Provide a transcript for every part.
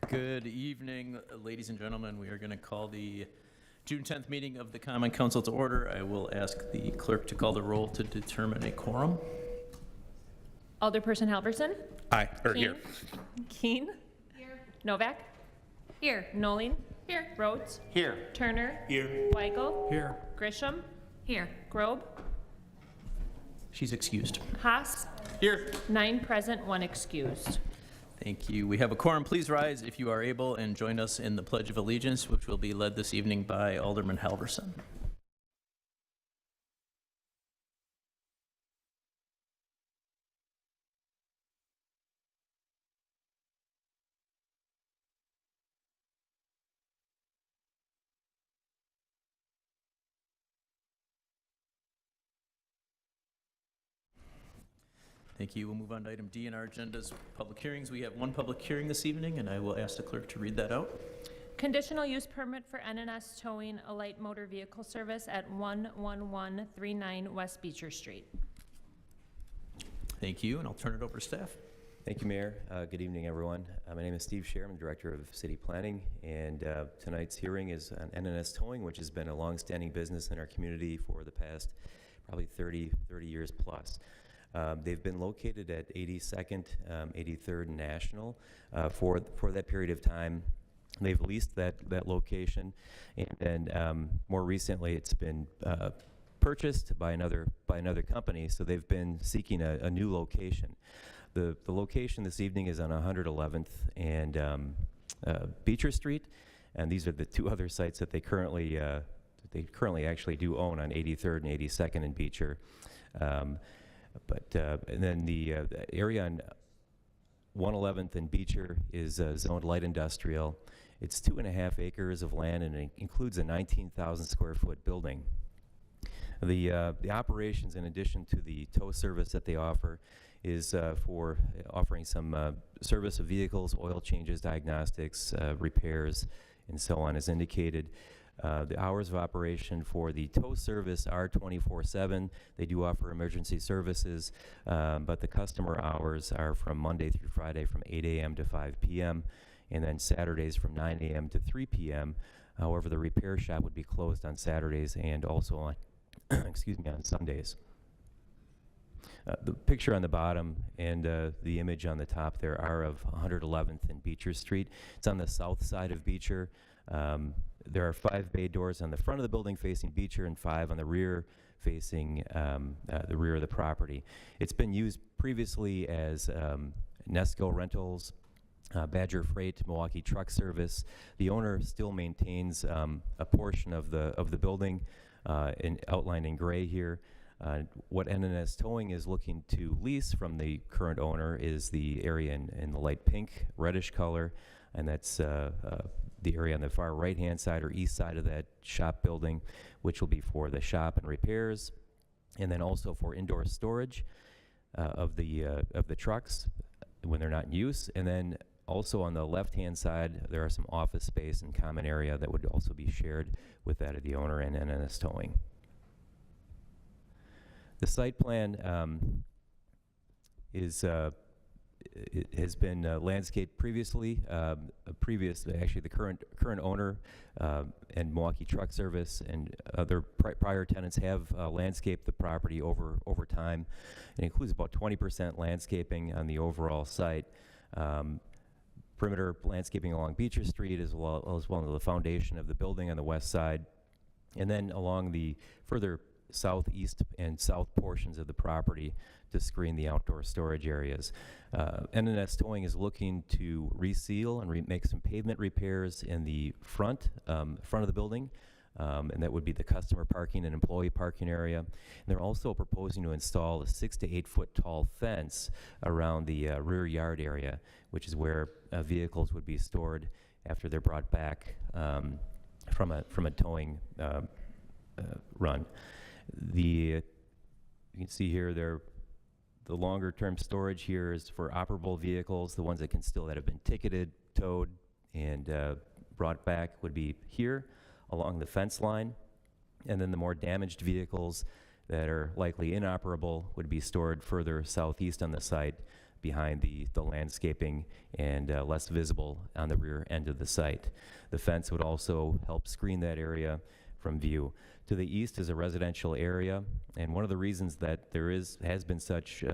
Good evening, ladies and gentlemen. We are going to call the June 10th meeting of the Common Council to order. I will ask the clerk to call the roll to determine a quorum. Alderperson Halverson? Aye, or Keen? here. Keen? Here. Novak? Here. Noling? Here. Rhodes? Here. Turner? Here. Weigel? Here. Grisham? Here. Grobe? She's excused. Haas? Here. 9 present, 1 excused. Thank you. We have a quorum. Please rise if you are able and join us in the Pledge of Allegiance, which will be led this evening by Alderman Halverson. Thank you. We'll move on to item D in our agenda's public hearings. We have one public hearing this evening, and I will ask the clerk to read that out. Conditional use permit for NNS Towing a light motor vehicle service at 11139 West Beecher Street. Thank you, and I'll turn it over to staff. Thank you, Mayor. Good evening, everyone. My name is Steve Scher. I'm Director of City Planning, and tonight's hearing is on NNS Towing, which has been a long-standing business in our community for the past probably 30 years plus. They've been located at 82nd, 83rd and National for that period of time. They've leased that location, and then more recently it's been purchased by another company. So they've been seeking a new location. The location this evening is on 111th and Beecher Street, and these are the two other sites that they currently actually do own on 83rd and 82nd and Beecher. And then the area on 111th and Beecher is zoned light industrial. It's 2.5 acres of land, and it includes a 19,000 square foot building. The operations, in addition to the tow service that they offer, is for offering some service of vehicles, oil changes, diagnostics, repairs, and so on, as indicated. The hours of operation for the tow service are 24/7. They do offer emergency services, but the customer hours are from Monday through Friday from 8 a.m. to 5 p.m. and then Saturdays from 9 a.m. to 3 p.m. However, the repair shop would be closed on Saturdays and also on, on Sundays. The picture on the bottom and the image on the top there are of 111th and Beecher Street. It's on the south side of Beecher. There are 5 bay doors on the front of the building facing Beecher and 5 on the rear facing the rear of the property. It's been used previously as Nesco Rentals, Badger Freight, Milwaukee Truck Service. The owner still maintains a portion of the building outlined in gray here. What NNS Towing is looking to lease from the current owner is the area in the light pink, reddish color, and that's the area on the far right-hand side or east side of that shop building, which will be for the shop and repairs, and then also for indoor storage of the trucks when they're not in use. And then also on the left-hand side, there are some office space and common area that would also be shared with that of the owner and NNS Towing. The site plan it has been landscaped previously. Actually, the current owner and Milwaukee Truck Service and other prior tenants have landscaped the property over time. It includes about 20% landscaping on the overall site. Perimeter landscaping along Beecher Street as well as the foundation of the building on the west side, and then along the further southeast and south portions of the property to screen the outdoor storage areas. NNS Towing is looking to reseal and make some pavement repairs in the front of the building, and that would be the customer parking and employee parking area. And they're also proposing to install a 6 to 8 foot tall fence around the rear yard area, which is where vehicles would be stored after they're brought back from a towing run. You can see here the longer term storage here is for operable vehicles. The ones that have been ticketed, towed, and brought back would be here along the fence line. And then the more damaged vehicles that are likely inoperable would be stored further southeast on the site behind the landscaping and less visible on the rear end of the site. The fence would also help screen that area from view. To the east is a residential area, and one of the reasons that there has been such,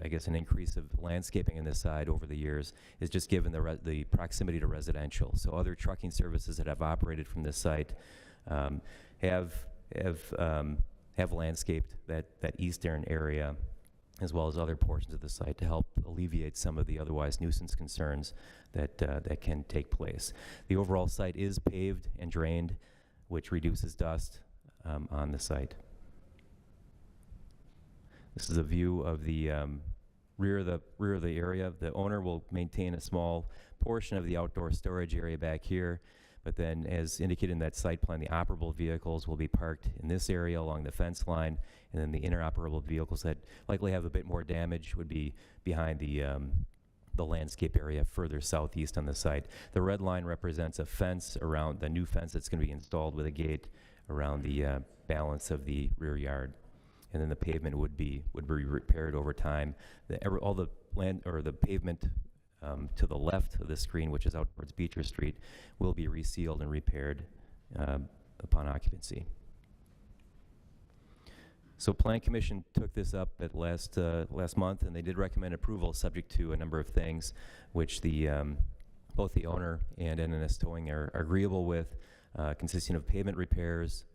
I guess, an increase of landscaping in this side over the years is just given the proximity to residential. So other trucking services that have operated from this site have landscaped that eastern area, as well as other portions of the site, to help alleviate some of the otherwise nuisance concerns that can take place. The overall site is paved and drained, which reduces dust on the site. This is a view of the rear of the area. The owner will maintain a small portion of the outdoor storage area back here, but then, as indicated in that site plan, the operable vehicles will be parked in this area along the fence line, and then the inoperable vehicles that likely have a bit more damage would be behind the landscape area further southeast on the site. The red line represents a fence around the new fence that's going to be installed with a gate around the balance of the rear yard, and then the pavement would be repaired over time. All the land or the pavement to the left of the screen, which is out towards Beecher Street, will be resealed and repaired upon occupancy. So Plan Commission took this up at last month, and they did recommend approval subject to a number of things, which both the owner and NNS Towing are agreeable with, consisting of pavement repairs,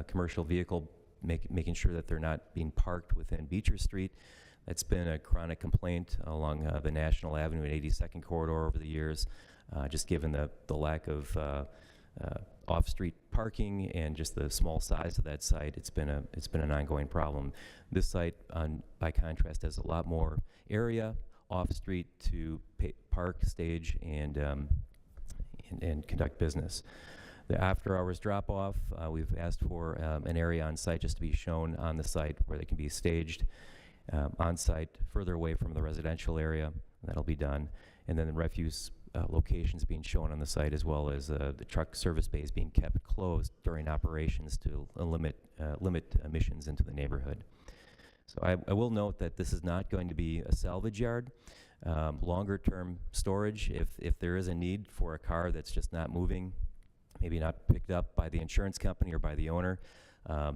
commercial vehicle, making sure that they're not being parked within Beecher Street. That's been a chronic complaint along the National Avenue and 82nd corridor over the years, just given the lack of off-street parking and just the small size of that site. It's been an ongoing problem. This site, by contrast, has a lot more area off-street to park, stage, and conduct business. The after-hours drop-off, we've asked for an area on site just to be shown on the site where they can be staged on site further away from the residential area. That'll be done. And then the refuse locations being shown on the site, as well as the truck service bays being kept closed during operations to limit emissions into the neighborhood. So I will note that this is not going to be a salvage yard. Longer term storage, if there is a need for a car that's just not moving, maybe not picked up by the insurance company or by the owner,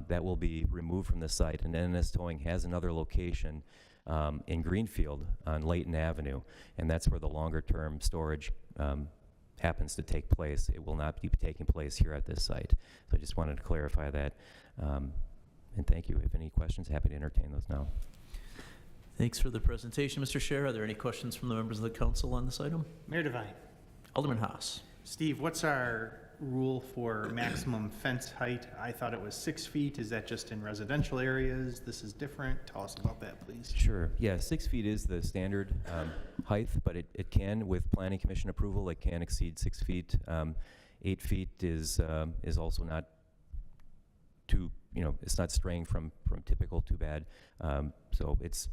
that will be removed from the site. And NNS Towing has another location in Greenfield on Layton Avenue, and that's where the longer term storage happens to take place. It will not be taking place here at this site. So I just wanted to clarify that. And thank you. If any questions, happy to entertain those now. Thanks for the presentation, Mr. Scher. Are there any questions from the members of the council on this item? Mayor Devine. Alderman Haas. Steve, what's our rule for maximum fence height? I thought it was 6 feet. Is that just in residential areas? This is different. Tell us about that, please. Sure. Yeah, 6 feet is the standard height, but it can, with planning commission approval, it can exceed 6 feet. 8 feet is also not too, it's not straying from typical too bad. So it's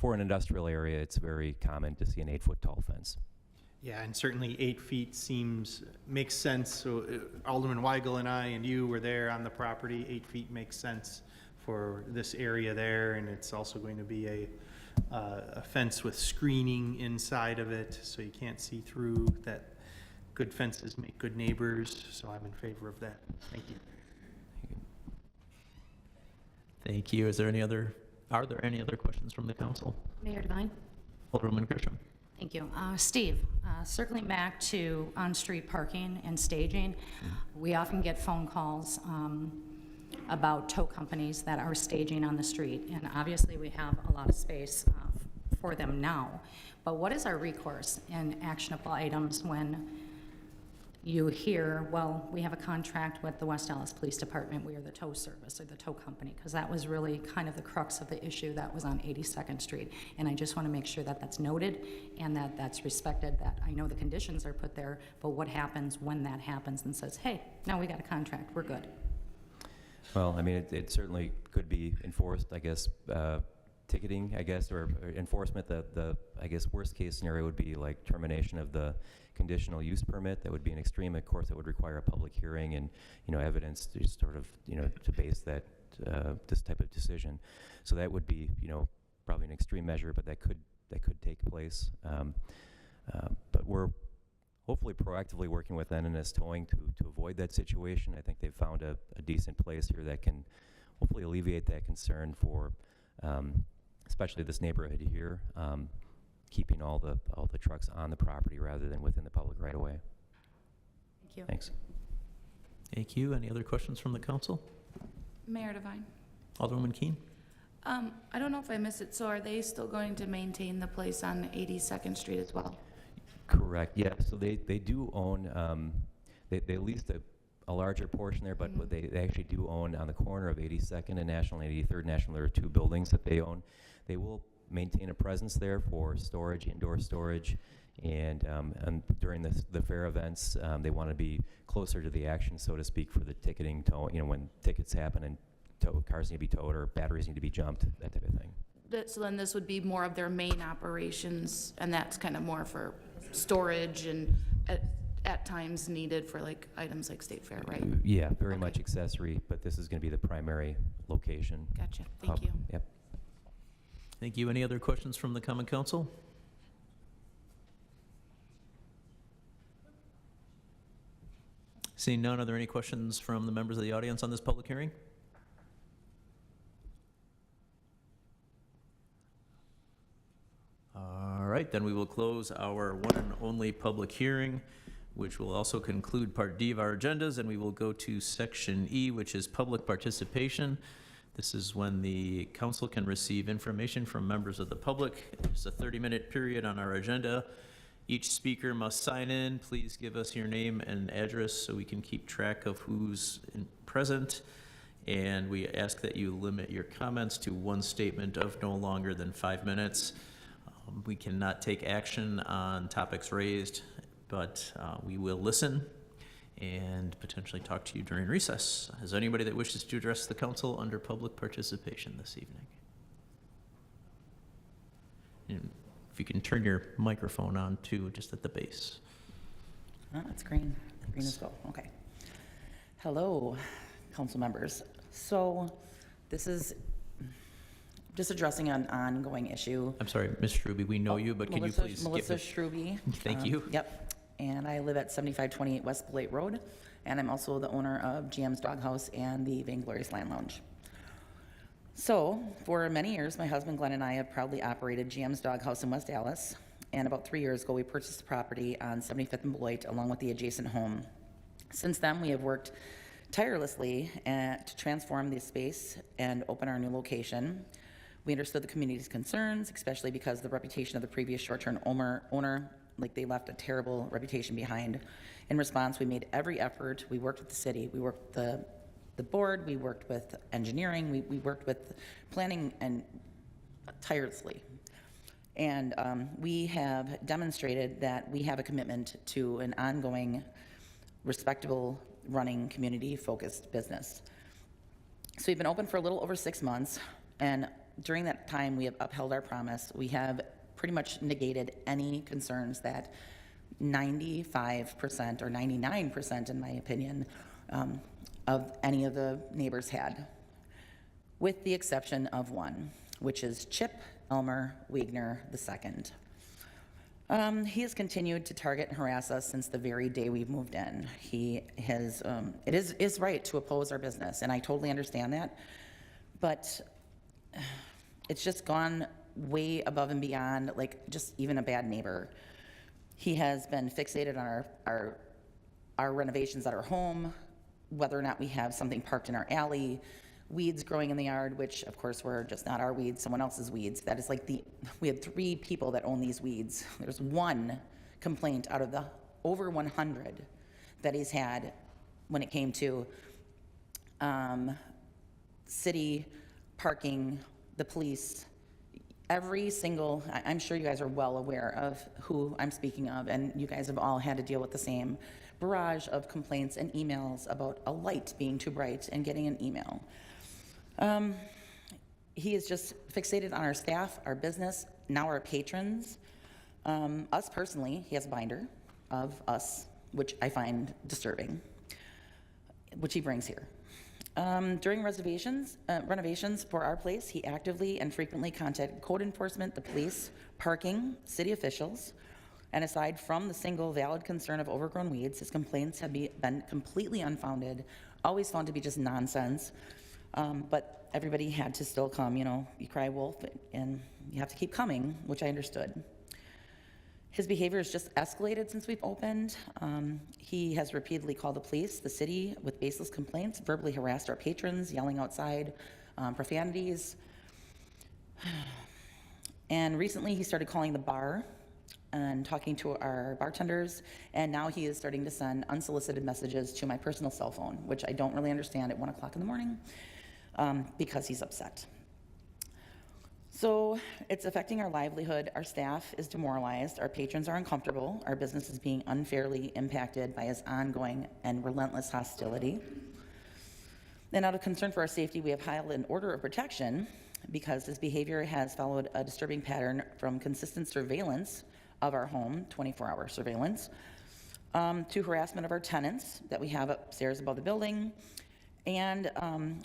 for an industrial area, it's very common to see an 8-foot tall fence. Yeah, and certainly 8 feet makes sense. So Alderman Weigel and I and you were there on the property. 8 feet makes sense for this area there, and it's also going to be a fence with screening inside of it, so you can't see through. That good fences make good neighbors, so I'm in favor of that. Thank you. Thank you. Are there any other questions from the council? Mayor Devine. Alderwoman Grisham. Thank you. Steve, circling back to on-street parking and staging, we often get phone calls about tow companies that are staging on the street, and obviously we have a lot of space for them now. But what is our recourse in actionable items when you hear, well, we have a contract with the West Allis Police Department, we are the tow service or the tow company, because that was really kind of the crux of the issue that was on 82nd Street. And I just want to make sure that that's noted and that that's respected, that I know the conditions are put there, but what happens when that happens and says, hey, now we got a contract, we're good. Well, I mean, it certainly could be enforced, I guess, ticketing, I guess, or enforcement. The I guess, worst case scenario would be like termination of the conditional use permit. That would be an extreme. Of course, that would require a public hearing and, evidence to sort of, to base this type of decision. So that would be, probably an extreme measure, but that that could take place. But we're hopefully proactively working with NNS Towing to avoid that situation. I think they've found a decent place here that can hopefully alleviate that concern for especially this neighborhood here, keeping all the trucks on the property rather than within the public right away. Thank you. Thanks. Thank you. Any other questions from the council? Mayor Devine. Alderwoman Keene? I don't know if I missed it, so are they still going to maintain the place on 82nd Street as well? Correct, yeah, so they do own, they leased a larger portion there, but they actually do own on the corner of 82nd and National and 83rd National, there are 2 buildings that they own. They will maintain a presence there for storage, indoor storage, and during the fair events, they want to be closer to the action, so to speak, for the ticketing, when tickets happen and cars need to be towed or batteries need to be jumped, that type of thing. So then this would be more of their main operations, and that's kind of more for storage and at times needed for like items like State Fair, right? Yeah, very Okay. much accessory, but this is going to be the primary location. Gotcha, thank hub. you. Yep. Thank you. Any other questions from the common council? Seeing none, are there any questions from the members of the audience on this public hearing? All right, then we will close our one and only public hearing, which will also conclude Part D of our agendas, and we will go to Section E, which is public participation. This is when the council can receive information from members of the public. There's a 30-minute period on our agenda. Each speaker must sign in. Please give us your name and address so we can keep track of who's present. And we ask that you limit your comments to one statement of no longer than 5 minutes. We cannot take action on topics raised, but we will listen and potentially talk to you during recess. Is there anybody that wishes to address the council under public participation this evening? And if you can turn your microphone on too, just at the base. Oh, it's green. Green as well. Okay. Hello, council members. So this is just addressing an ongoing issue. I'm sorry, Ms. Strube, we know you, but can you please give Melissa the... Strube. Thank you. Yep. And I live at 7528 West Blake Road, and I'm also the owner of GM's Doghouse and the Vainglorious Land Lounge. So, for many years, my husband Glenn and I have proudly operated GM's Doghouse in West Dallas, and about 3 years ago, we purchased the property on 75th and Beloit along with the adjacent home. Since then, we have worked tirelessly to transform the space and open our new location. We understood the community's concerns, especially because the reputation of the previous short-term owner, like they left a terrible reputation behind. In response, we made every effort. We worked with the city, we worked with the board, we worked with engineering, we worked with planning and tirelessly. And we have demonstrated that we have a commitment to an ongoing, respectable, running, community-focused business. So we've been open for a little over 6 months, and during that time, we have upheld our promise. We have pretty much negated any concerns that 95% or 99%, in my opinion, of any of the neighbors had, with the exception of one, which is Chip Elmer Wagner II. He has continued to target and harass us since the very day we've moved in. He has, it is right to oppose our business, and I totally understand that, but it's just gone way above and beyond, like just even a bad neighbor. He has been fixated on our renovations at our home, whether or not we have something parked in our alley, weeds growing in the yard, which of course were just not our weeds, someone else's weeds. That is like we had 3 people that own these weeds. There's one complaint out of the over 100 that he's had when it came to city parking, the police, every single, I'm sure you guys are well aware of who I'm speaking of, and you guys have all had to deal with the same barrage of complaints and emails about a light being too bright and getting an email. He is just fixated on our staff, our business, now our patrons. Us personally, he has a binder of us, which I find disturbing, which he brings here. During renovations for our place, he actively and frequently contacted code enforcement, the police, parking, city officials, and aside from the single valid concern of overgrown weeds, his complaints have been completely unfounded, always found to be just nonsense. But everybody had to still come, you know, you cry wolf and you have to keep coming, which I understood. His behavior has just escalated since we've opened. He has repeatedly called the police, the city, with baseless complaints, verbally harassed our patrons, yelling outside, profanities. And recently he started calling the bar and talking to our bartenders, and now he is starting to send unsolicited messages to my personal cell phone, which I don't really understand at 1 o'clock in the morning, because he's upset. So it's affecting our livelihood, our staff is demoralized, our patrons are uncomfortable, our business is being unfairly impacted by his ongoing and relentless hostility. And out of concern for our safety, we have filed an order of protection because his behavior has followed a disturbing pattern from consistent surveillance of our home, 24-hour surveillance, to harassment of our tenants that we have upstairs above the building, and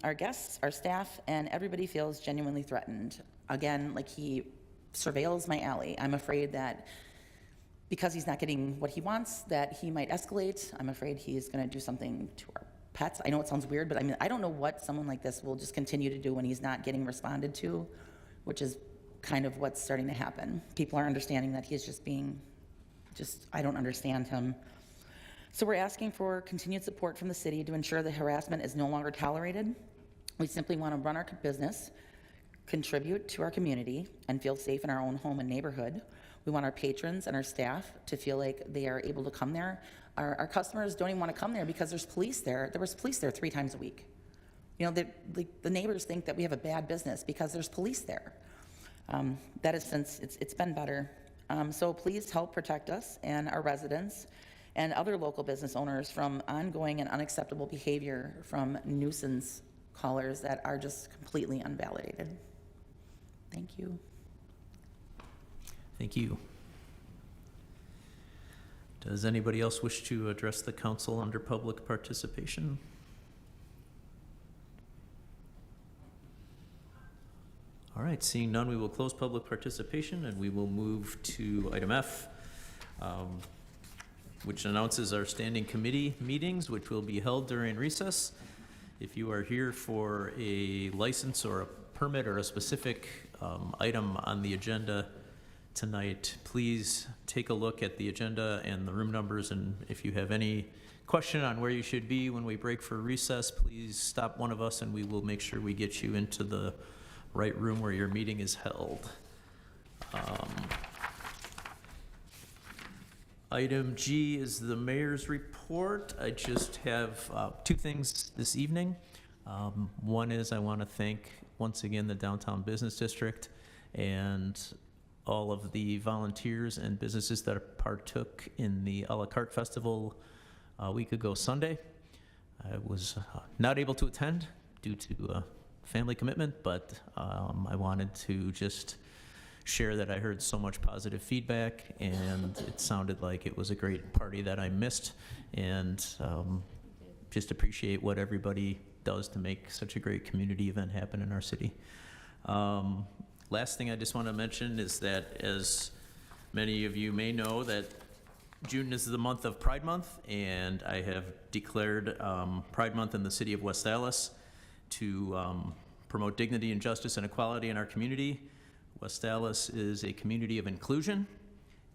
our guests, our staff, and everybody feels genuinely threatened. Again, like, he surveils my alley. I'm afraid that because he's not getting what he wants, that he might escalate. I'm afraid he's gonna do something to our pets. I know it sounds weird, but I mean, I don't know what someone like this will just continue to do when he's not getting responded to, which is kind of what's starting to happen. People are understanding that he's just being, I don't understand him. So we're asking for continued support from the city to ensure the harassment is no longer tolerated. We simply want to run our business, contribute to our community, and feel safe in our own home and neighborhood. We want our patrons and our staff to feel like they are able to come there. Our customers don't even want to come there because there's police there. There was police there 3 times a week. You know, the neighbors think that we have a bad business because there's police there. That is since it's been better. So please help protect us and our residents and other local business owners from ongoing and unacceptable behavior from nuisance callers that are just completely unvalidated. Thank you. Thank you. Does anybody else wish to address the council under public participation? All right, seeing none, we will close public participation and we will move to item F, which announces our standing committee meetings, which will be held during recess. If you are here for a license or a permit or a specific item on the agenda tonight, please take a look at the agenda and the room numbers, and if you have any question on where you should be when we break for recess, please stop one of us and we will make sure we get you into the right room where your meeting is held. Item G is the mayor's report. I just have 2 things this evening. One is I want to thank once again the Downtown Business District and all of the volunteers and businesses that partook in the a la carte festival a week ago Sunday. I was not able to attend due to family commitment, but I wanted to just share that I heard so much positive feedback, and it sounded like it was a great party that I missed, and just appreciate what everybody does to make such a great community event happen in our city. Last thing I just want to mention is that, as many of you may know, that June is the month of Pride Month, and I have declared Pride Month in the city of West Allis to promote dignity and justice and equality in our community. West Allis is a community of inclusion,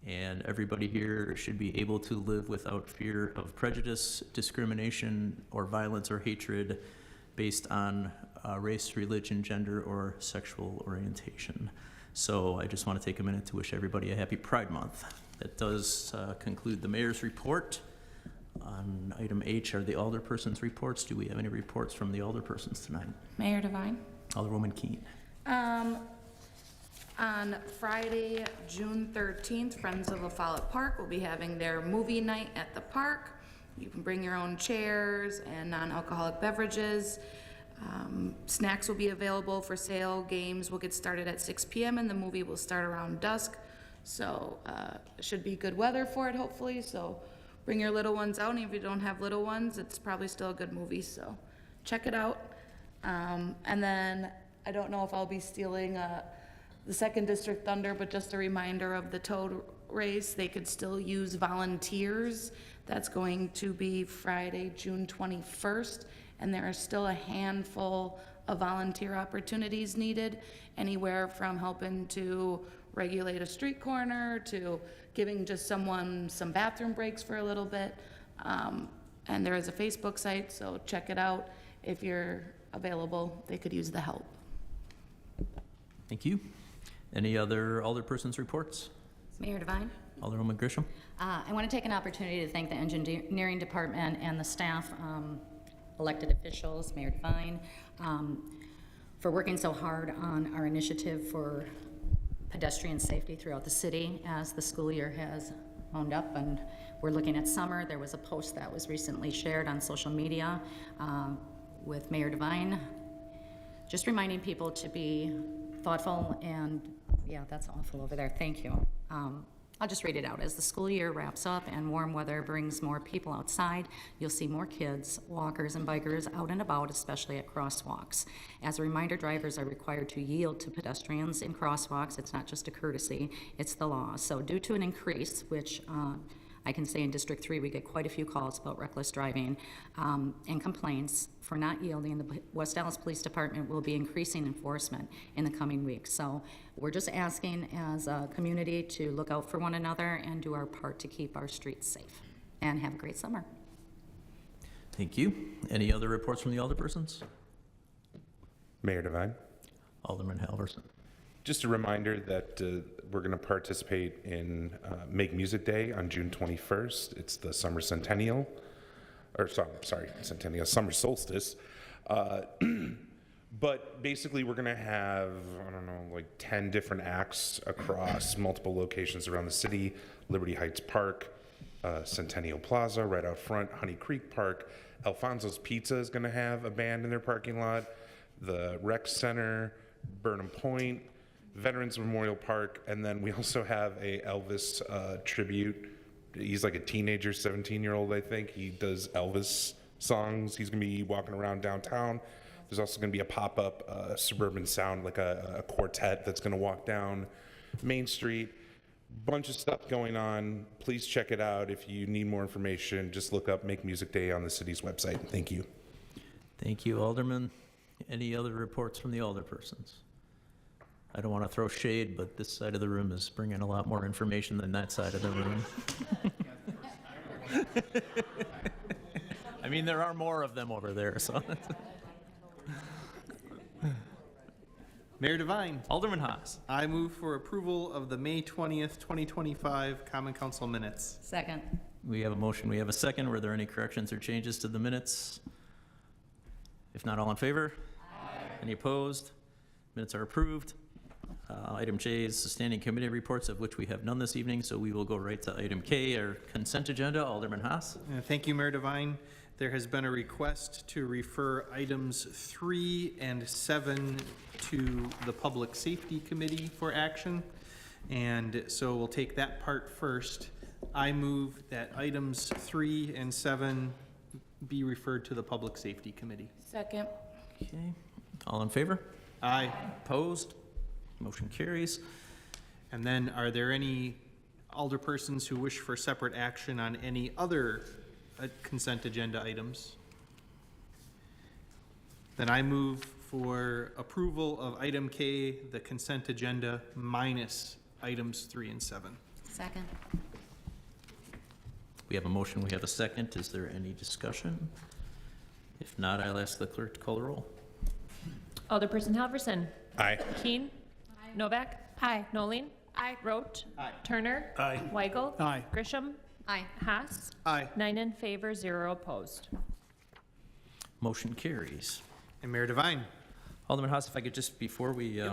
and everybody here should be able to live without fear of prejudice, discrimination, or violence or hatred based on race, religion, gender, or sexual orientation. So I just want to take a minute to wish everybody a happy Pride Month. That does conclude the mayor's report. On item H are the alderpersons' reports. Do we have any reports from the alderpersons tonight? Mayor Devine? Alderwoman Keene. On Friday, June 13th, Friends of La Follette Park will be having their movie night at the park. You can bring your own chairs and non-alcoholic beverages. Snacks will be available for sale. Games will get started at 6 p.m. and the movie will start around dusk. So it should be good weather for it, hopefully. So bring your little ones out, and if you don't have little ones, it's probably still a good movie. So check it out. And then, I don't know if I'll be stealing the Second District thunder, but just a reminder of the toad race, they could still use volunteers. That's going to be Friday, June 21st, and there are still a handful of volunteer opportunities needed, anywhere from helping to regulate a street corner to giving just someone some bathroom breaks for a little bit. And there is a Facebook site, so check it out. If you're available, they could use the help. Thank you. Any other alderpersons' reports? Mayor Devine? Alderwoman Grisham? I want to take an opportunity to thank the engineering department and the staff, elected officials, Mayor Devine, for working so hard on our initiative for pedestrian safety throughout the city as the school year has wound up and we're looking at summer. There was a post that was recently shared on social media with Mayor Devine, just reminding people to be thoughtful and, yeah, that's awful over there. Thank you. I'll just read it out. As the school year wraps up and warm weather brings more people outside, you'll see more kids, walkers, and bikers out and about, especially at crosswalks. As a reminder, drivers are required to yield to pedestrians in crosswalks. It's not just a courtesy, it's the law. So due to an increase, which I can say in District 3, we get quite a few calls about reckless driving and complaints for not yielding. The West Dallas Police Department will be increasing enforcement in the coming weeks. So we're just asking as a community to look out for one another and do our part to keep our streets safe. And have a great summer. Thank you. Any other reports from the alderpersons? Mayor Devine. Alderman Halverson. Just a reminder that we're going to participate in Make Music Day on June 21st. It's the summer centennial, or sorry, centennial, summer solstice. But basically we're going to have, I don't know, like 10 different acts across multiple locations around the city. Liberty Heights Park, Centennial Plaza right out front, Honey Creek Park. Alfonso's Pizza is going to have a band in their parking lot. The Rec Center, Burnham Point, Veterans Memorial Park, and then we also have a Elvis tribute. He's like a teenager, 17-year-old, I think. He does Elvis songs. He's gonna be walking around downtown. There's also gonna be a pop-up suburban sound, like a quartet that's gonna walk down Main Street. Bunch of stuff going on. Please check it out. If you need more information, just look up Make Music Day on the city's website. Thank you. Thank you, Alderman. Any other reports from the alderpersons? I don't want to throw shade, but this side of the room is bringing a lot more information than that side of the room. I mean, there are more of them over there, so. Mayor Devine, Alderman Haas. I move for approval of the May 20th, 2025 Common Council minutes. Second. We have a motion, we have a second. Were there any corrections or changes to the minutes? If not, all in favor? Aye. Any opposed? Minutes are approved. Item J is the standing committee reports, of which we have none this evening, so we will go right to item K, our consent agenda. Alderman Haas. Thank you, Mayor Devine. There has been a request to refer items 3 and 7 to the Public Safety Committee for action. And so we'll take that part first. I move that items 3 and 7 be referred to the Public Safety Committee. Second. Okay. All in favor? Aye. Opposed? Motion carries. And then are there any alderpersons who wish for separate action on any other consent agenda items? Then I move for approval of item K, the consent agenda, minus items 3 and 7. Second. We have a motion, we have a second. Is there any discussion? If not, I'll ask the clerk to call the roll. Alderperson Halverson. Aye. Keen. Novak. Aye. Noling. Aye. Roach. Aye. Turner. Aye. Weigel. Aye. Grisham. Aye. Haas. Aye. 9 in favor, 0 opposed. Motion carries. And Mayor Devine. Alderman Haas, if I could just, before we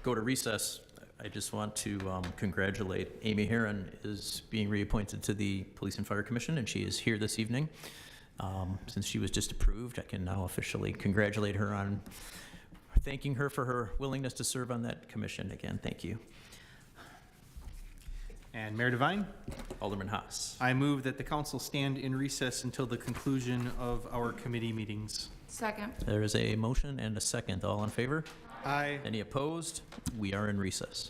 go to recess, I just want to congratulate Amy Heron is being reappointed to the Police and Fire Commission, and she is here this evening. Since she was just approved, I can now officially congratulate her on thanking her for her willingness to serve on that commission again. Thank you. And Mayor Devine? Alderman Haas. I move that the council stand in recess until the conclusion of our committee meetings. Second. There is a motion and a second. All in favor? Aye. Any opposed? We are in recess.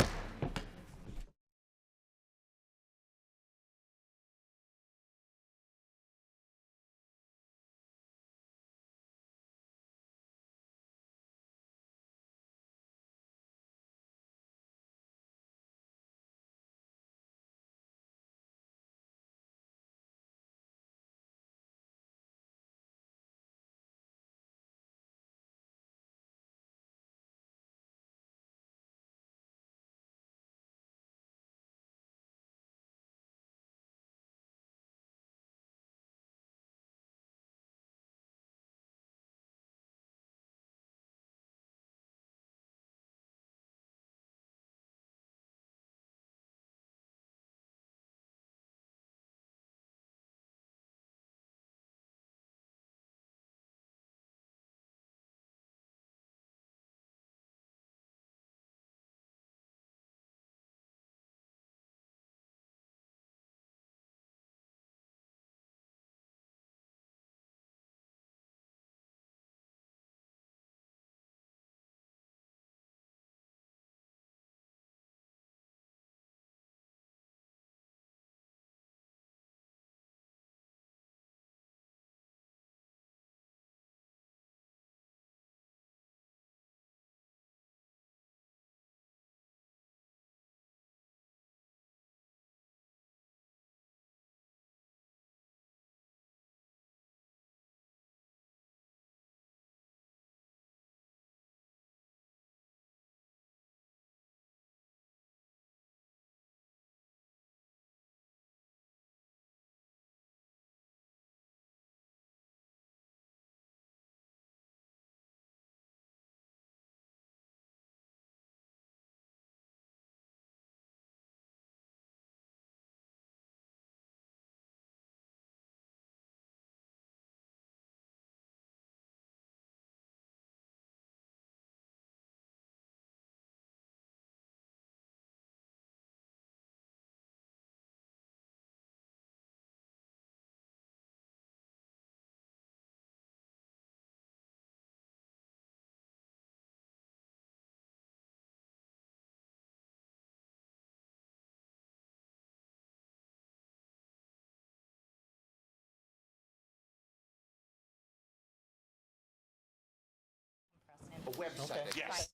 Yes.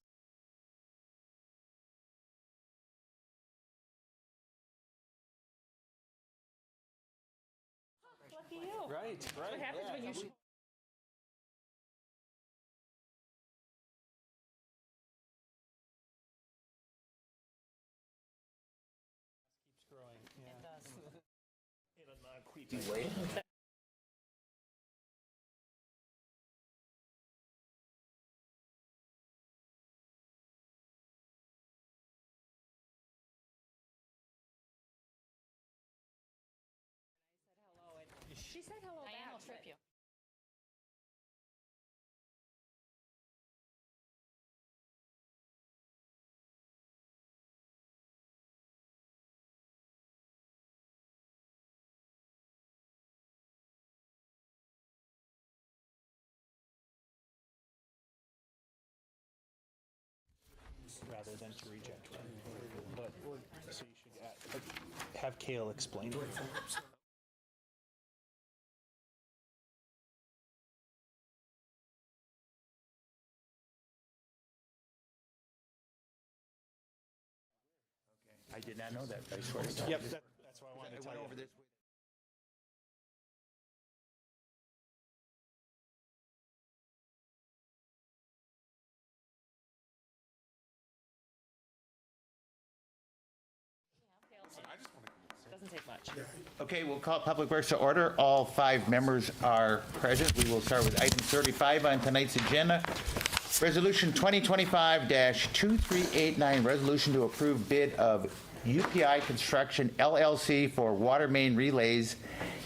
What happens when you shoot? She said hello back. Diane will trip you. Rather than to reject. But, so you should have Kale explain. I did not know that, I swear to God. Yep, that's why I wanted to tell you. Doesn't take much. Okay, we'll call Public Works to order. All 5 members are present. We will start with item 35 on tonight's agenda. Resolution 2025-2389, resolution to approve bid of UPI Construction LLC for water main relays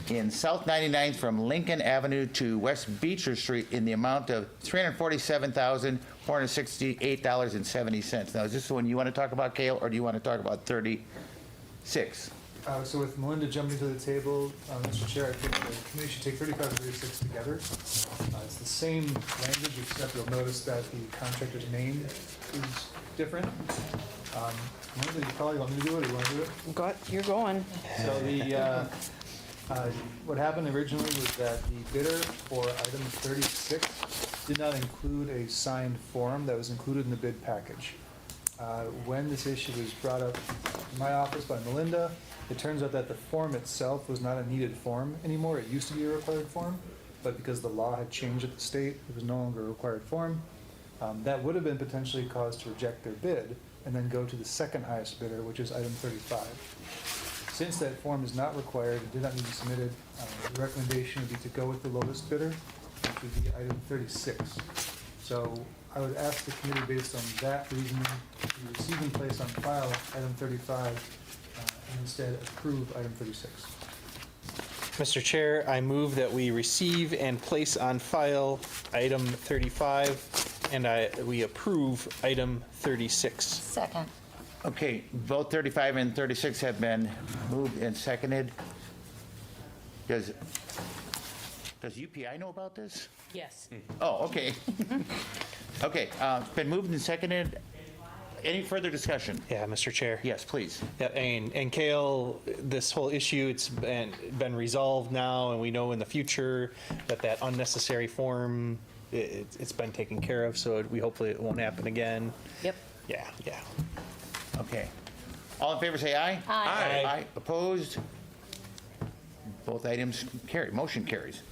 in South 99th from Lincoln Avenue to West Beecher Street in the amount of $347,468.70. Now, is this the one you want to talk about, Cale, or do you want to talk about 36? So with Melinda jumping to the table, Mr. Chair, I think the committee should take 35 and 36 together. It's the same language, except you'll notice that the contractor's name is different. Melinda, you probably want me to do it, or you want to do it? You're going. So the, what happened originally was that the bidder for item 36 did not include a signed form that was included in the bid package. When this issue was brought up in my office by Melinda, it turns out that the form itself was not a needed form anymore. It used to be a required form, but because the law had changed at the state, it was no longer a required form. That would have been potentially cause to reject their bid and then go to the second highest bidder, which is item 35. Since that form is not required and did not need to be submitted, the recommendation would be to go with the lowest bidder, which would be item 36. So I would ask the committee, based on that reasoning, to receive and place on file item 35 and instead approve item 36. Mr. Chair, I move that we receive and place on file item 35, and we approve item 36. Second. Okay, both 35 and 36 have been moved and seconded. Does UPI know about this? Yes. Oh, okay. Okay, it's been moved and seconded. Any further discussion? Yeah, Mr. Chair. Yes, please. Yeah, and Kale, this whole issue, it's been resolved now, and we know in the future that unnecessary form, it's been taken care of, so hopefully it won't happen again. Yep. Yeah. Okay. All in favor, say aye. Aye. Aye. Opposed? Both items carry. Motion carries.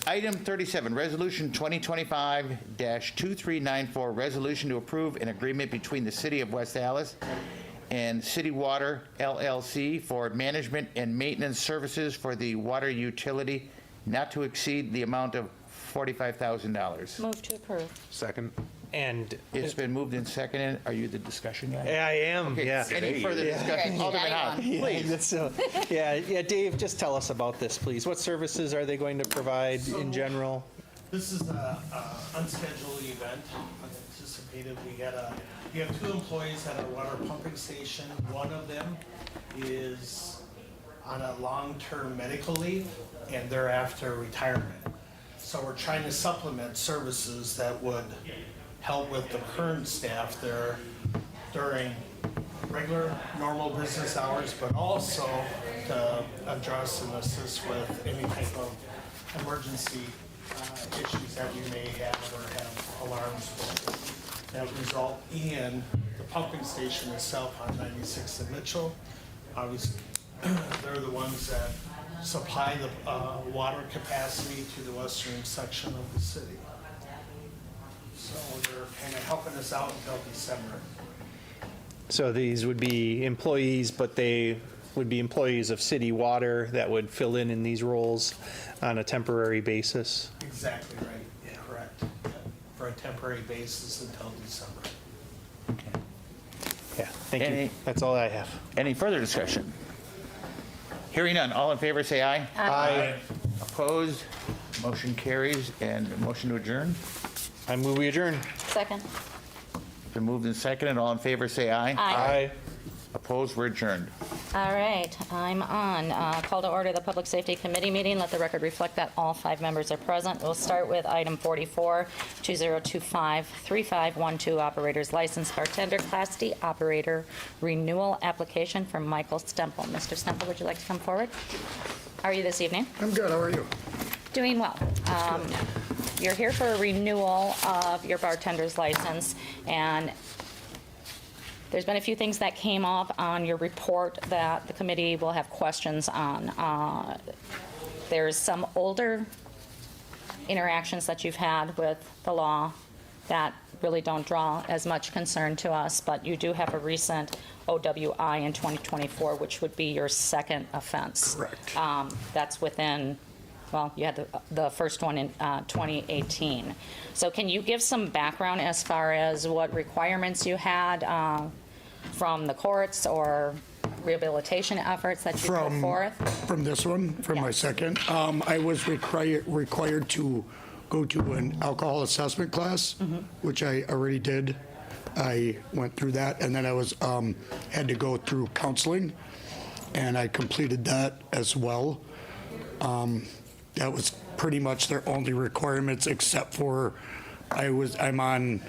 Item 37, Resolution 2025-2394, resolution to approve an agreement between the City of West Allis and City Water LLC for management and maintenance services for the water utility not to exceed the amount of $45,000. Move to approve. Second. And It's been moved and seconded. Are you the discussion guy? I am, Okay, yeah. any further discussion? Alderman Howe, Yeah, please. that's, yeah, Dave, just tell us about this, please. What services are they going to provide in general? This is a unscheduled event, unanticipated. We have 2 employees at our water pumping station. One of them is on a long-term medical leave and thereafter retirement. So we're trying to supplement services that would help with the current staff there during regular, normal business hours, but also to address and assist with any type of emergency issues that we may have or have alarms that result in the pumping station itself on 96th and Mitchell. Obviously, they're the ones that supply the water capacity to the western section of the city. So they're kind of helping us out until December. So these would be employees, but they would be employees of city water that would fill in these roles on a temporary basis. Exactly right, yeah, correct. For a temporary basis until December. Yeah, thank you. Any- That's all I have. Any further discussion? Hearing none. All in favor, say aye. Aye. Opposed? Motion carries. And motion to adjourn? I move we adjourn. Second. Been moved and seconded. All in favor, say aye. Aye. Opposed? We're adjourned. All right, I'm on. Call to order the Public Safety Committee meeting. Let the record reflect that all 5 members are present. We'll start with item 44, 2025-3512, Operator's License Bartender Class D Operator Renewal Application for Michael Stemple. Mr. Stemple, would you like to come forward? How are you this evening? I'm good, how are you? Doing well. You're here for a renewal of your bartender's license, and there's been a few things that came up on your report that the committee will have questions on. There's some older interactions that you've had with the law that really don't draw as much concern to us, but you do have a recent OWI in 2024, which would be your second offense. Correct. That's within, well, you had the first one in 2018. So can you give some background as far as what requirements you had from the courts or rehabilitation efforts that you put forth? From this one, from my second, I was required to go to an alcohol assessment class, which I already did. I went through that, and then I was had to go through counseling. and I completed that as well. That was pretty much their only requirements, except for I'm on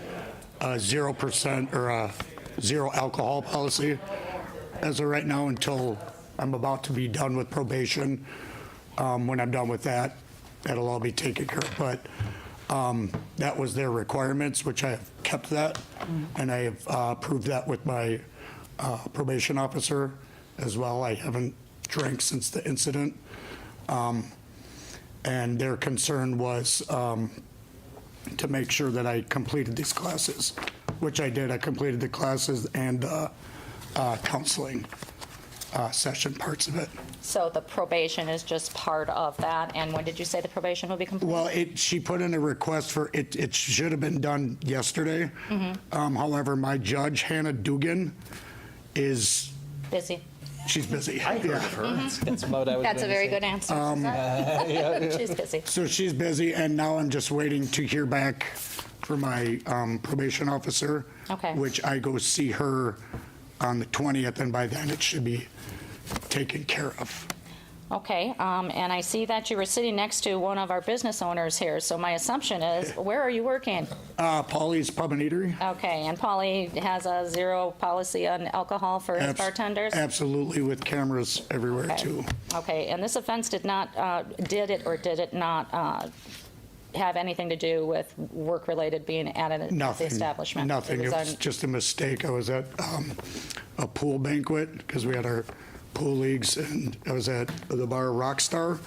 a 0% or a zero alcohol policy as of right now until I'm about to be done with probation. When I'm done with that, that'll all be taken care of. But that was their requirements, which I have kept that, and I have approved that with my probation officer as well. I haven't drank since the incident. And their concern was to make sure that I completed these classes, which I did. I completed the classes and counseling session parts of it. So the probation is just part of that, and when did you say the probation will be complete? Well, she put in a request for, it should have been done yesterday. However, my judge, Hannah Dugan, is, Busy. she's busy. That's a very good answer. She's busy. So she's busy, and now I'm just waiting to hear back from my probation officer. Okay. Which I go see her on the 20th, and by then it should be taken care of. Okay, and I see that you were sitting next to one of our business owners here, so my assumption is, where are you working? Paulie's Pub and Eatery. Okay, and Paulie has a zero policy on alcohol for his bartenders? Absolutely, with cameras everywhere, Okay. too. Okay, and this offense did it not have anything to do with work-related being at the Nothing. establishment? Nothing. It was was just a mistake. I was at a pool banquet because we had our pool leagues, and I was at the bar Rockstar,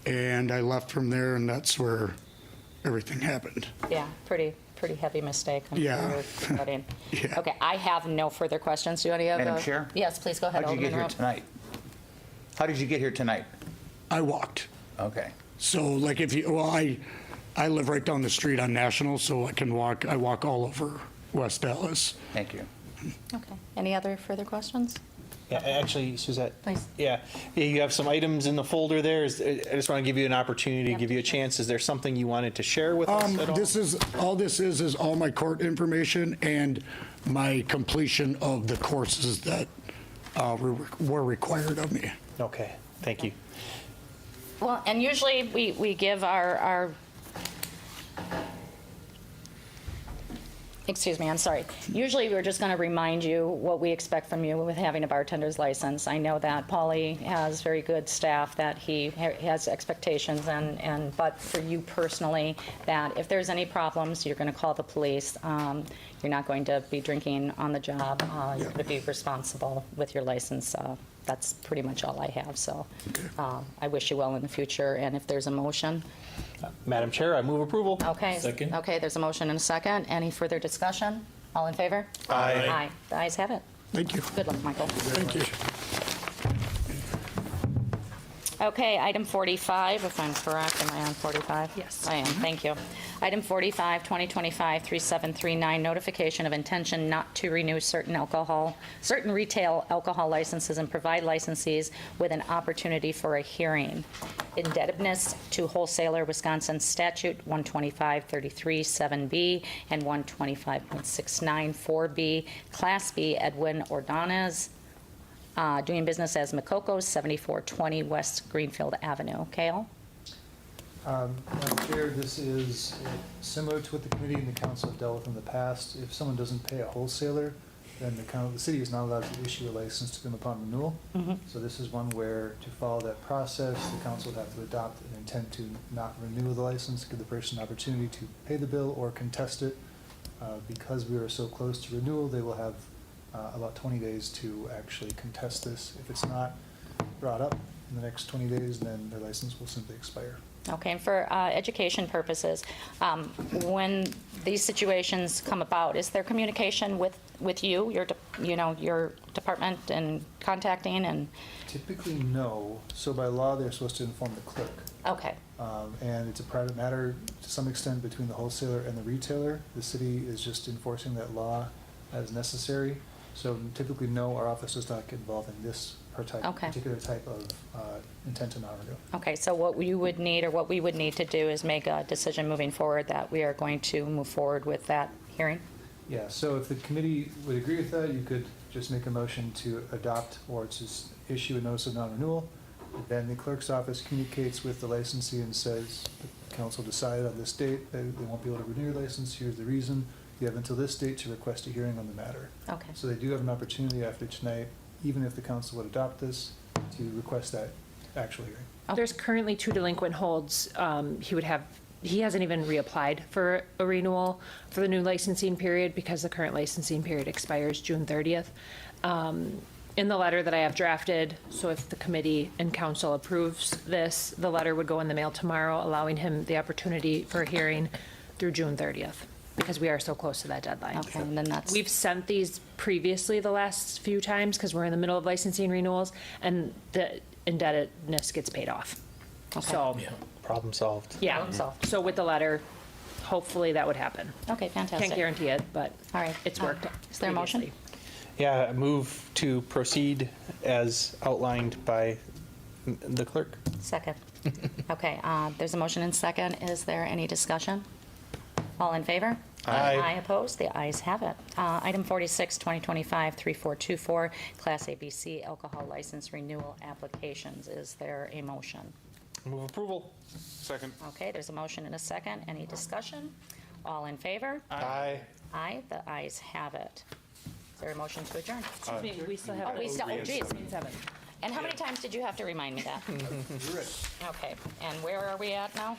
and I left from there, and that's where everything happened. Yeah, pretty heavy mistake. I'm sure Yeah. you're regretting. Yeah. Okay, I have no further questions. Do any of Madam Chair? Yes, please go ahead, How'd you get Alderman here Rowe. tonight? How did you get here tonight? I walked. Okay. So, like, I live right down the street on National, so I walk all over West Dallas. Thank you. Okay, any other further questions? Yeah, actually, Suzette. Please. Yeah, you have some items in the folder there. I just want to give you an opportunity, give you a chance. Is there something you wanted to share with us at all? This is all my court information and my completion of the courses that were required of me. Okay, thank you. Well, and usually we give our excuse me, I'm sorry. Usually, we're just going to remind you what we expect from you with having a bartender's license. I know that Paulie has very good staff, that he has expectations, but for you personally, that if there's any problems, you're going to call the police. You're not going to be drinking on the job. You're going to be responsible with your license. That's pretty much all I have, so I wish you well in the future, and if there's a motion. Madam Chair, I move approval. Okay. Second. Okay, there's a motion and a second. Any further discussion? All in favor? Aye. Aye. The ayes have it. Thank you. Good luck, Michael. Thank you. Okay, item 45, if I'm correct, am I on 45? Yes. I am, thank you. Item 45, 2025-3739, notification of intention not to renew certain retail alcohol licenses and provide licensees with an opportunity for a hearing. Indebtedness to wholesaler, Wisconsin statute 125-33-7B and 125.69-4B. Class B, Edwin Ordonez, doing business as Macoco's, 7420 West Greenfield Avenue. Cale? Madam Chair, this is similar to what the committee and the council have dealt with in the past. If someone doesn't pay a wholesaler, then the city is not allowed to issue a license to them upon renewal. So this is one where, to follow that process, the council would have to adopt an intent to not renew the license, give the person an opportunity to pay the bill or contest it. Because we are so close to renewal, they will have about 20 days to actually contest this. If it's not brought up in the next 20 days, then their license will simply expire. Okay, and for education purposes, when these situations come about, is there communication with you, your department, and contacting and? Typically, no. So by law, they're supposed to inform the clerk. Okay. And it's a private matter to some extent between the wholesaler and the retailer. The city is just enforcing that law as necessary. So typically, no, our office does not get involved in this particular type of intent to not renew. Okay, so what you would need, or what we would need to do, is make a decision moving forward that we are going to move forward with that hearing? Yeah, so if the committee would agree with that, you could just make a motion to adopt or to issue a notice of non-renewal. Then the clerk's office communicates with the licensee and says, the council decided on this date, they won't be able to renew your license, here's the reason. You have until this date to request a hearing on the matter. Okay. So they do have an opportunity after tonight, even if the council would adopt this, to request that actual hearing. There's currently 2 delinquent holds. He hasn't even reapplied for a renewal for the new licensing period because the current licensing period expires June 30th. In the letter that I have drafted, so if the committee and council approves this, the letter would go in the mail tomorrow, allowing him the opportunity for a hearing through June 30th, because we are so close to that deadline. Okay, and then that's, We've sent these previously the last few times because we're in the middle of licensing renewals, and the indebtedness gets paid off. So, Problem solved. yeah, Problem solved. so with the letter, hopefully that would happen. okay, fantastic. Can't guarantee it, but All right. it's worked. Is there a motion? previously. Yeah, I move to proceed as outlined by the clerk. Second. Okay, there's a motion and second. Is there any discussion? All in favor? Aye. Aye opposed? The ayes have it. Item 46, 2025-3424, Class ABC alcohol license renewal applications. Is there a motion? Move approval. Second. Okay, there's a motion and a second. Any discussion? All in favor? Aye. Aye, the ayes have it. Is there a motion to adjourn? Excuse me, we still have. Oh, we still, oh geez. 7. And how many times did you have to remind me that? Okay, and where are we at now?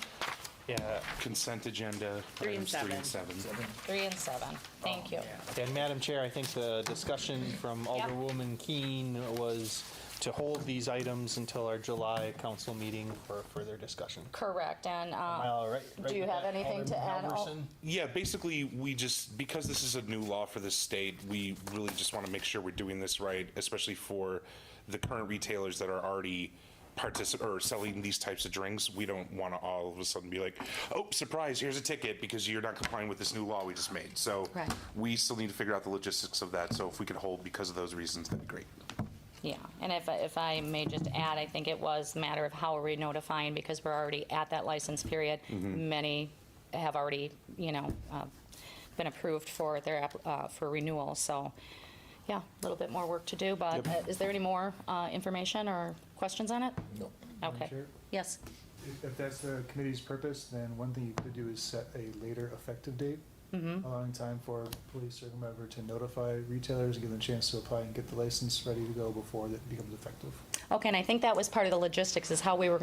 Yeah, Consent agenda. 3 and items 3 and 7. 3 and 7. Thank you. and Madam Chair, I think the discussion from Alderwoman Keene was to hold these items until our July council meeting for further discussion. Correct, and Am I all right? do you have anything to add? Alderman Halverson? Yeah, basically, we just, because this is a new law for the state, we really just want to make sure we're doing this right, especially for the current retailers that are already or selling these types of drinks. We don't want to all of a sudden be like, oh, surprise, here's a ticket because you're not complying with this new law we just made. So Right. we still need to figure out the logistics of that. So if we could hold because of those reasons, that'd be great. Yeah, and if I may just add, I think it was a matter of how are we notifying, because we're already at that license period. Many have already, been approved for their, for renewal, so, yeah, a little bit more work to do, but is there any more information or questions on it? No. Okay, Chair? yes, If that's the committee's purpose, then one thing you could do is set a later effective date, allowing time for police or whomever to notify retailers, give them a chance to apply and get the license ready to go before that becomes effective. okay, and I think that was part of the logistics, is how you were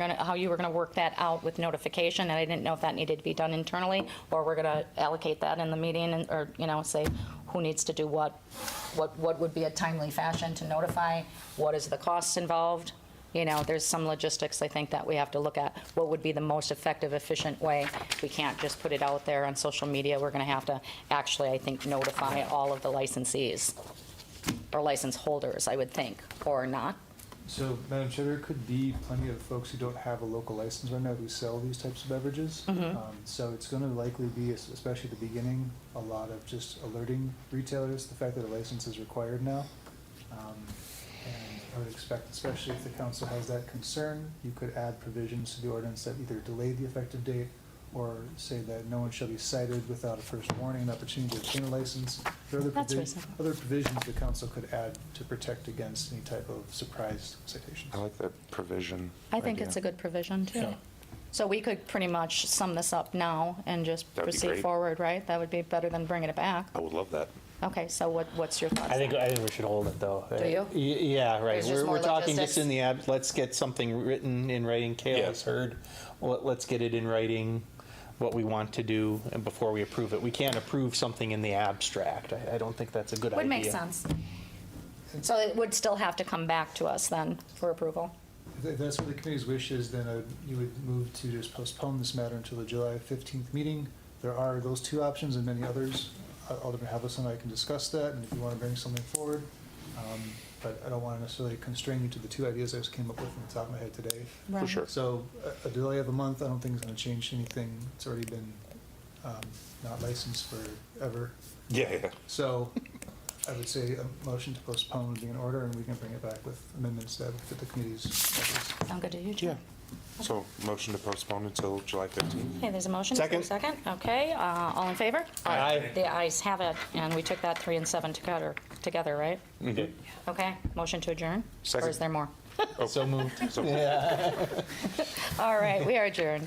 gonna work that out with notification, and I didn't know if that needed to be done internally, or we're gonna allocate that in the meeting, or, say who needs to do what would be a timely fashion to notify, what is the cost involved? There's some logistics, I think, that we have to look at. What would be the most effective, efficient way? We can't just put it out there on social media. We're going to have to actually, I think, notify all of the licensees, or license holders, I would think, or not. So, Madam Chair, there could be plenty of folks who don't have a local license right now who sell these types of beverages. So it's going to likely be, especially at the beginning, a lot of just alerting retailers, the fact that a license is required now. And I would expect, especially if the council has that concern, you could add provisions to the ordinance that either delay the effective date or say that no one shall be cited without a first warning and opportunity to obtain a license. There are That's reasonable. other provisions the council could add to protect against any type of surprise citations. I like that provision. I think idea. it's a good provision, too. Yeah. So we could pretty much sum this up now and just That would be proceed great. forward, right? That would be better than bringing it back. I would love that. Okay, so what's your thoughts? I think then? we should hold it, though. Do you? Yeah, right. There's just more We're talking just logistics? in the let's get something written in writing. Kayla has heard. Let's get it in writing, what we want to do, and before we approve it. We can't approve something in the abstract. I don't think that's a good idea. Would make sense. So it would still have to come back to us then for approval? If that's what the committee's wish is, then you would move to just postpone this matter until the July 15th meeting. There are those two options and many others. Alderman Halverson and I can discuss that, and if you want to bring something forward. But I don't want to necessarily constrain you to the two ideas I just came up with from the top of my head today. For sure. So a delay of a month, I don't think is going to change anything. It's already been not licensed forever. Yeah. So I would say a motion to postpone would be in order, and we can bring it back with amendments that fit the committee's ideas. Sound good to you, Jim? So motion to postpone until July 15th? Okay, there's a motion. Is there a second? Okay, all in favor? Aye. The ayes have it, and we took that 3 and 7 together, right? Okay, motion to adjourn? Or Second. is there more? So moved. All right, we are adjourned.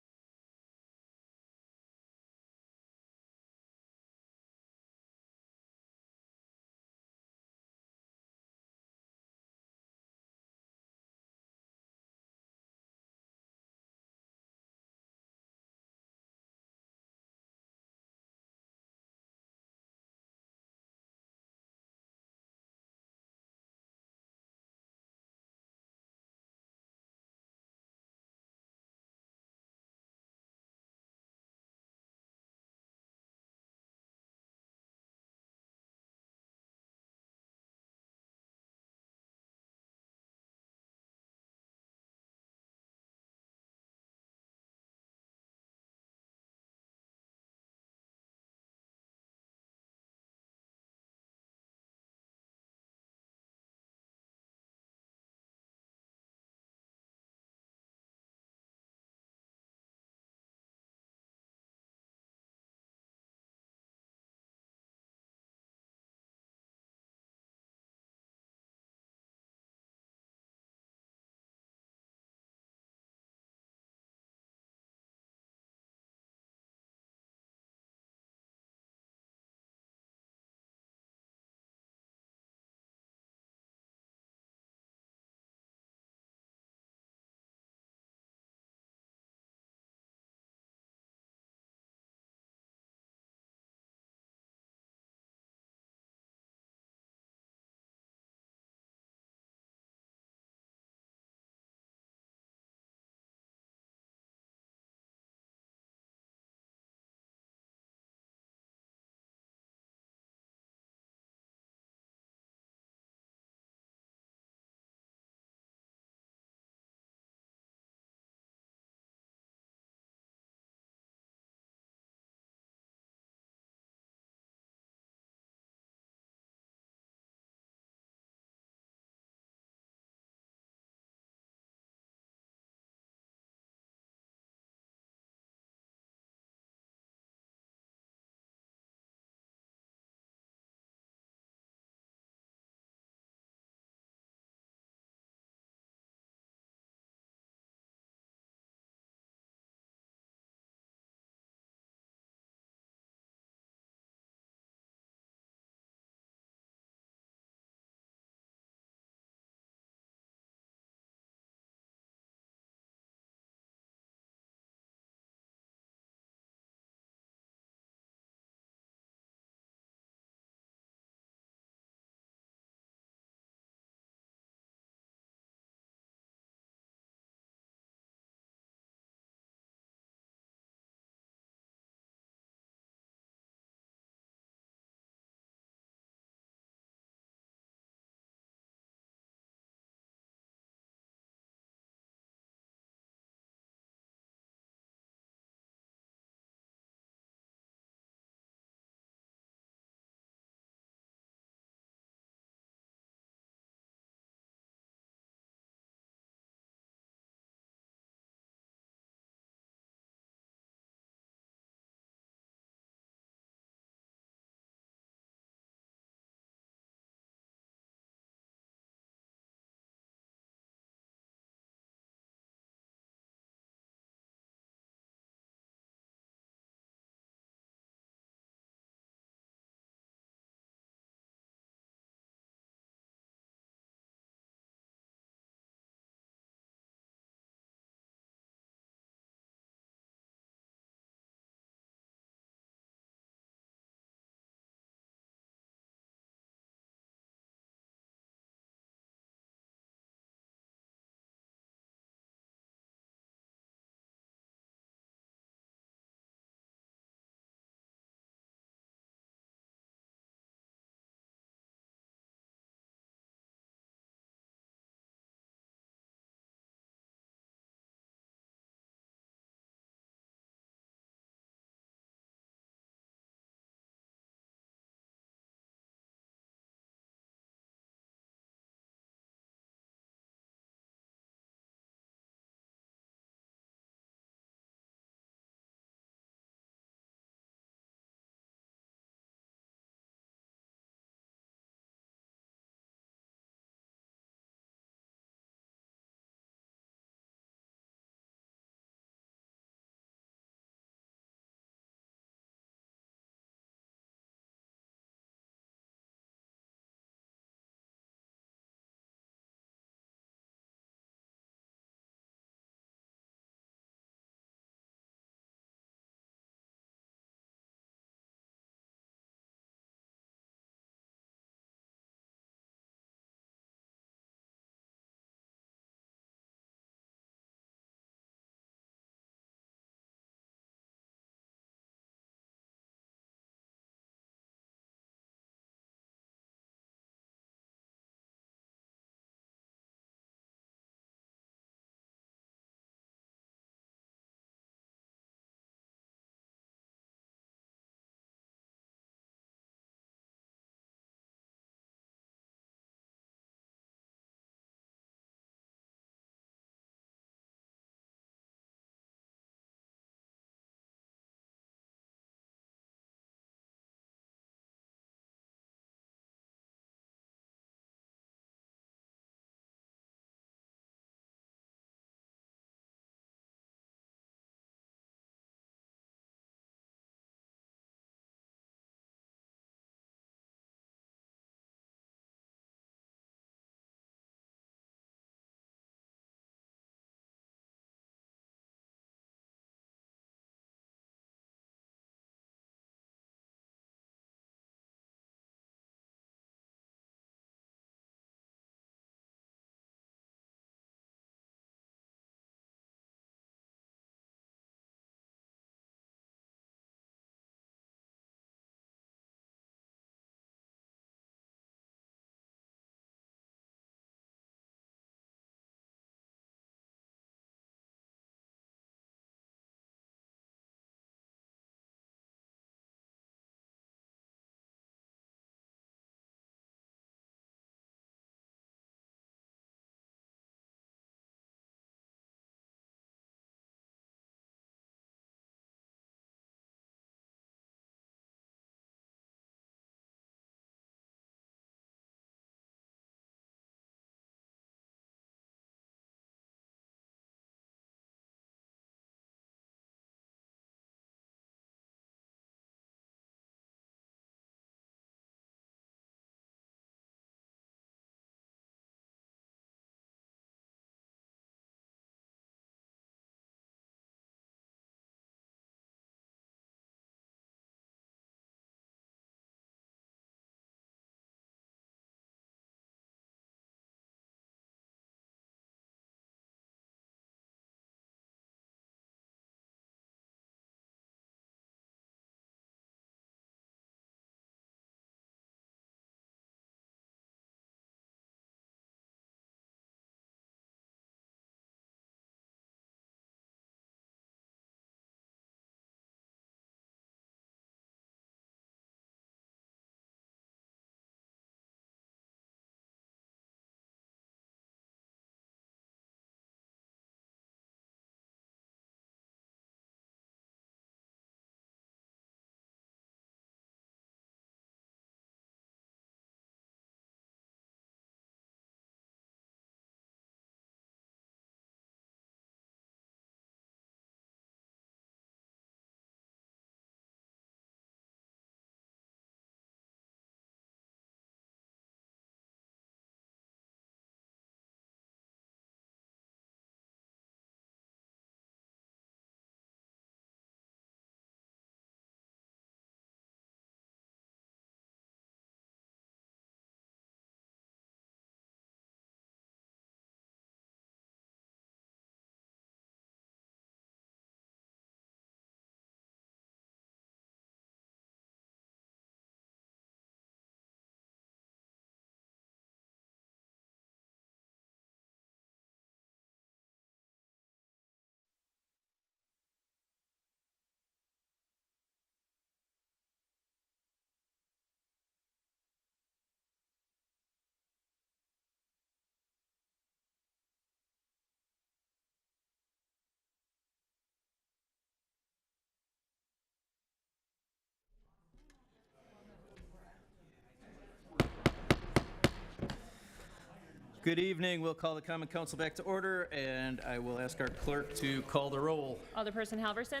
Good evening. We'll call the Common Council back to order, and I will ask our clerk to call the roll. Alderperson Halverson.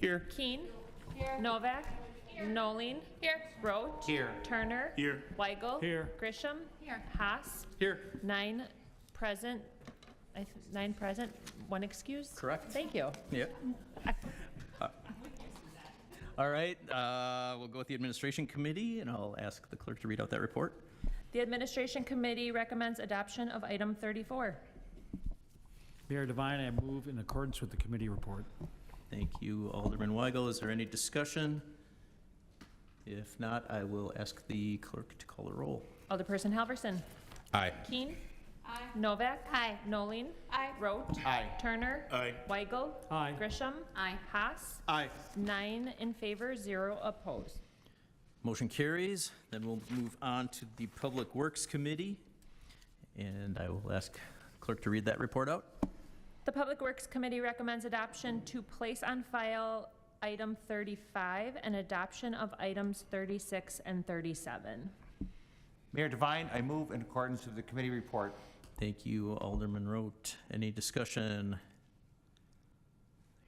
Here. Keen. Here. Novak. Here. Noling. Here. Roach. Here. Turner. Here. Weigel. Here. Grisham. Here. Haas. Here. 9 present. 9 present, 1 excuse? Correct. Thank you. Yep. All right, we'll go with the Administration Committee, and I'll ask the clerk to read out that report. The Administration Committee recommends adoption of item 34. Mayor Devine, I move in accordance with the committee report. Thank you, Alderman Weigel. Is there any discussion? If not, I will ask the clerk to call the roll. Alderperson Halverson. Aye. Keen. Aye. Novak. Aye. Noling. Aye. Roach. Aye. Turner. Aye. Weigel. Aye. Grisham. Aye. Haas. Aye. 9 in favor, 0 opposed. Motion carries. Then we'll move on to the Public Works Committee, and I will ask clerk to read that report out. The Public Works Committee recommends adoption to place on file item 35 and adoption of items 36 and 37. Mayor Devine, I move in accordance with the committee report. Thank you, Alderman Rote. Any discussion?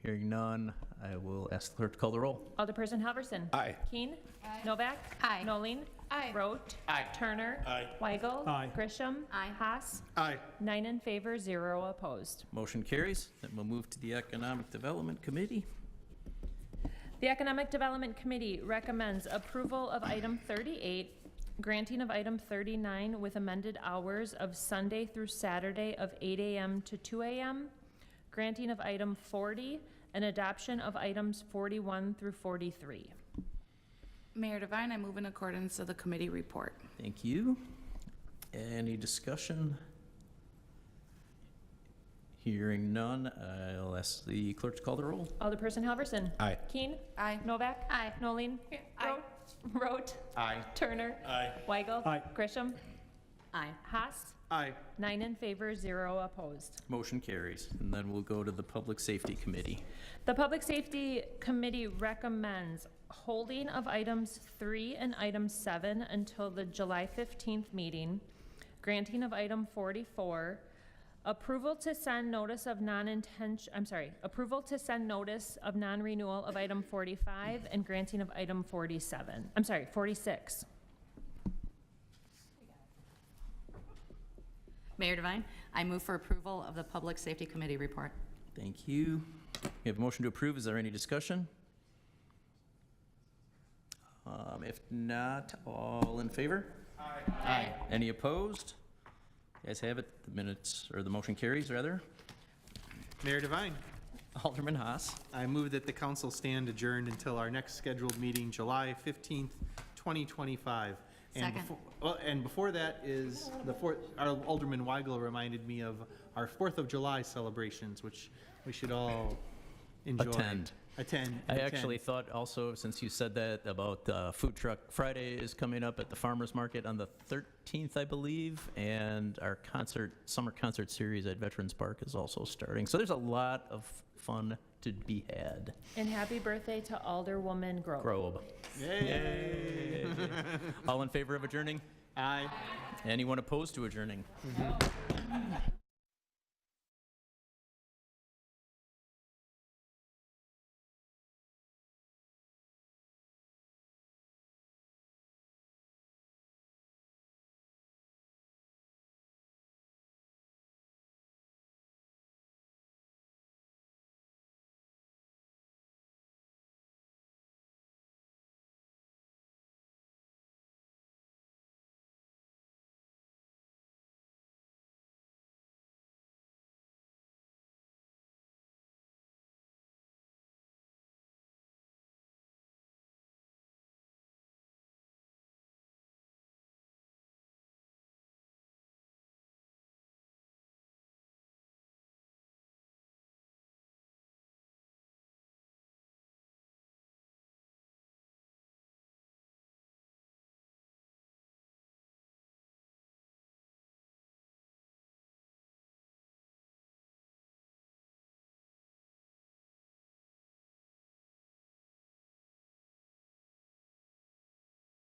Hearing none, I will ask the clerk to call the roll. Alderperson Halverson. Aye. Keen. Novak. Aye. Noling. Aye. Rote. Aye. Turner. Aye. Weigel. Aye. Grisham. Aye. Haas. Aye. 9 in favor, 0 opposed. Motion carries. Then we'll move to the Economic Development Committee. The Economic Development Committee recommends approval of item 38, granting of item 39 with amended hours of Sunday through Saturday of 8 a.m. to 2 a.m., granting of item 40, and adoption of items 41 through 43. Mayor Devine, I move in accordance to the committee report. Thank you. Any discussion? Hearing none, I'll ask the clerk to call the roll. Alderperson Halverson. Aye. Keen. Aye. Novak. Aye. Noling. Aye. Rote. Aye. Turner. Aye. Weigel. Aye. Grisham. Aye. Haas. Aye. 9 in favor, 0 opposed. Motion carries. And then we'll go to the Public Safety Committee. The Public Safety Committee recommends holding of items 3 and item 7 until the July 15th meeting, granting of item 44, approval to send notice of approval to send notice of non-renewal of item 45 and granting of item 46. Mayor Devine, I move for approval of the Public Safety Committee report. Thank you. We have a motion to approve. Is there any discussion? If not, all in favor? Aye. Any opposed? You guys have it. The minutes, or the motion carries, rather. Mayor Devine, Alderman Haas. I move that the council stand adjourned until our next scheduled meeting, July 15th, 2025. Second. And before that is our Alderman Weigel reminded me of our 4th of July celebrations, which we should all enjoy. Attend. I actually thought also, since you said that, about Food Truck Friday is coming up at the Farmers Market on the 13th, I believe, and our summer concert series at Veterans Park is also starting. So there's a lot of fun to be had. And happy birthday to Alderwoman Grobe. Yay. All in favor of adjourning? Aye. Anyone opposed to adjourning?